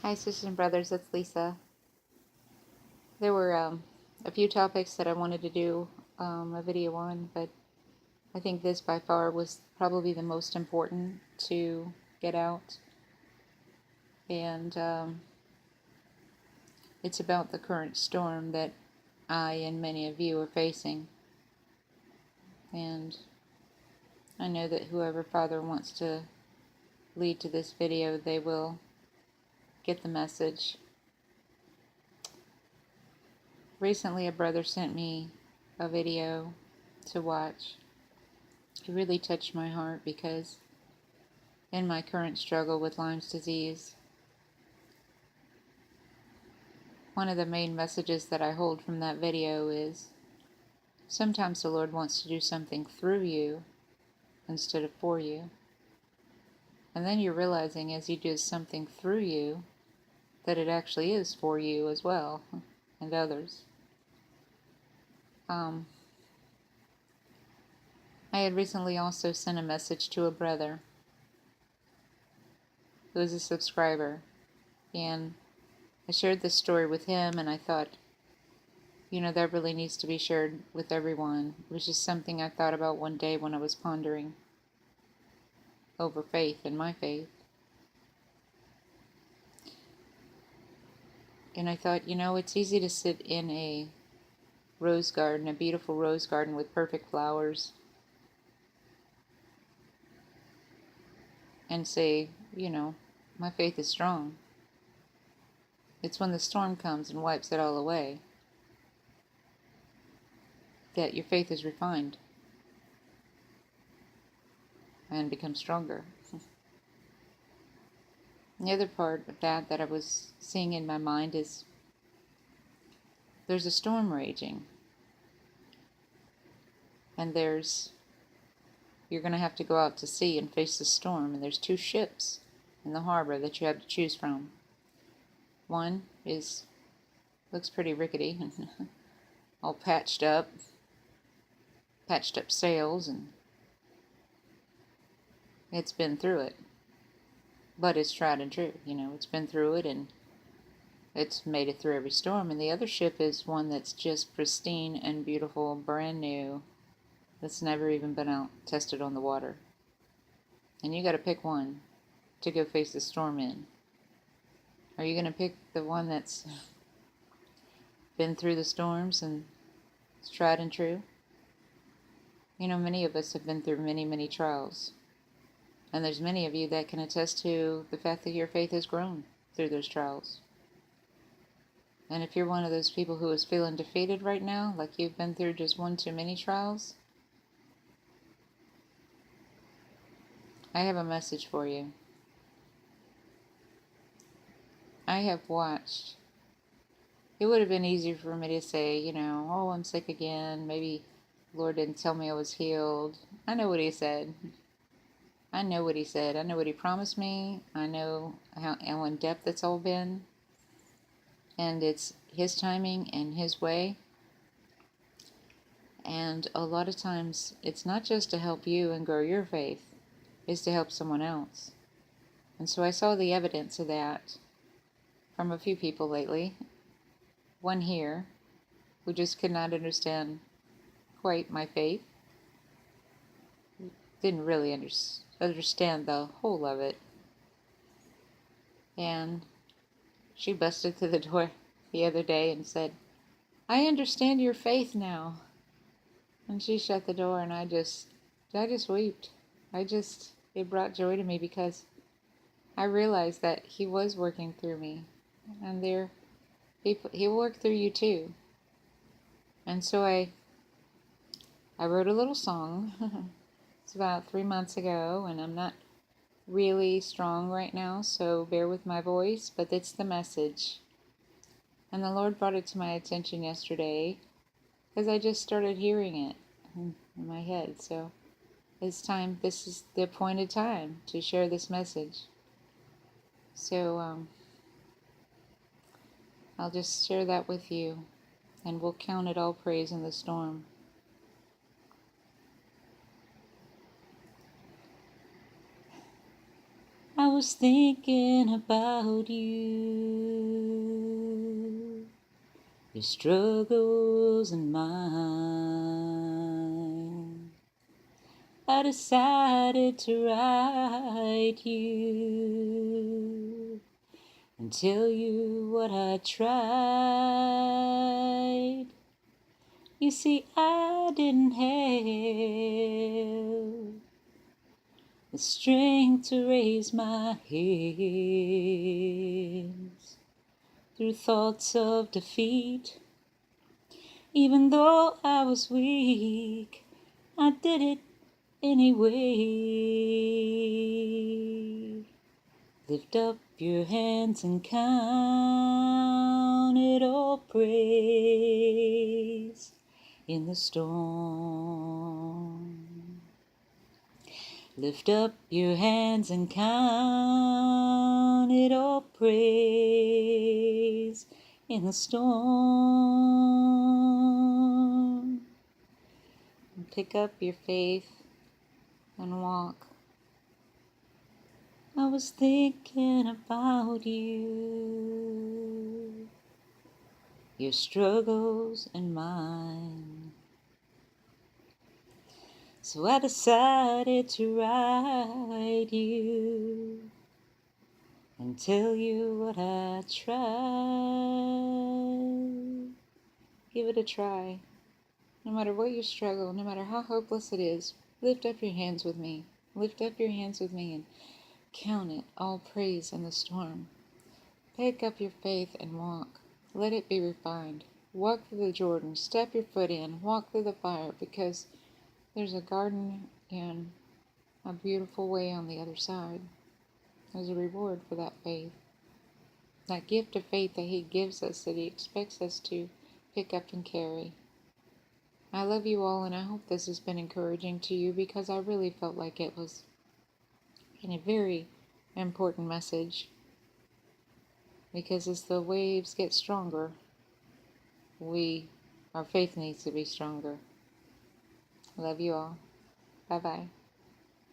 Hi, sisters and brothers, it's Lisa. There were a few topics that I wanted to do a video on, but I think this by far was probably the most important to get out. And it's about the current storm that I and many of you are facing. And I know that whoever Father wants to lead to this video, they will get the message. Recently, a brother sent me a video to watch. It really touched my heart because in my current struggle with Lyme's disease, one of the main messages that I hold from that video is sometimes the Lord wants to do something through you instead of for you. And then you're realizing as He does something through you that it actually is for you as well and others. I had recently also sent a message to a brother who is a subscriber, and I shared this story with him, and I thought, that really needs to be shared with everyone. It was just something I thought about one day when I was pondering over faith and my faith. And I thought, it's easy to sit in a rose garden, a beautiful rose garden with perfect flowers, and say, my faith is strong. It's when the storm comes and wipes it all away that your faith is refined and becomes stronger. The other part of that I was seeing in my mind is there's a storm raging, and you're going to have to go out to sea and face the storm, and there's two ships in the harbor that you have to choose from. One looks pretty rickety and all patched up sails, and it's been through it, but it's tried and true. It's been through it and it's made it through every storm. And the other ship is one that's just pristine and beautiful, brand new, that's never even been out tested on the water. And you got to pick one to go face the storm in. Are you going to pick the one that's been through the storms and it's tried and true? Many of us have been through many, many trials. And there's many of you that can attest to the fact that your faith has grown through those trials. And if you're one of those people who is feeling defeated right now, like you've been through just one too many trials, I have a message for you. I have watched. It would have been easier for me to say, oh, I'm sick again. Maybe the Lord didn't tell me I was healed. I know what He said. I know what He said. I know what He promised me. I know how in depth it's all been. And it's His timing and His way. And a lot of times, it's not just to help you and grow your faith. It's to help someone else. And so I saw the evidence of that from a few people lately. One here who just could not understand quite my faith. Didn't really understand the whole of it. And she busted through the door the other day and said, I understand your faith now. And she shut the door, and I just wept. It brought joy to me because I realized that He was working through me. And He'll work through you too. And so I wrote a little song. It's about 3 months ago, and I'm not really strong right now, so bear with my voice, but it's the message. And the Lord brought it to my attention yesterday because I just started hearing it in my head. So this is the appointed time to share this message. So I'll just share that with you, and we'll count it all praise in the storm. I was thinking about you, your struggles and mine. I decided to write you and tell you what I tried. You see, I didn't have the strength to raise my hands through thoughts of defeat. Even though I was weak, I did it anyway. Lift up your hands and count it all praise in the storm. Lift up your hands and count it all praise in the storm. And pick up your faith and walk. I was thinking about you, your struggles and mine. So I decided to write you and tell you what I tried. Give it a try. No matter what you struggle, no matter how hopeless it is, lift up your hands with me. Lift up your hands with me and count it all praise in the storm. Pick up your faith and walk. Let it be refined. Walk through the Jordan. Step your foot in. Walk through the fire, because there's a garden and a beautiful way on the other side. There's a reward for that faith. That gift of faith that He gives us, that He expects us to pick up and carry. I love you all, and I hope this has been encouraging to you, because I really felt like it was a very important message. Because as the waves get stronger, our faith needs to be stronger. Love you all. Bye-bye.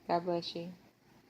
God bless you.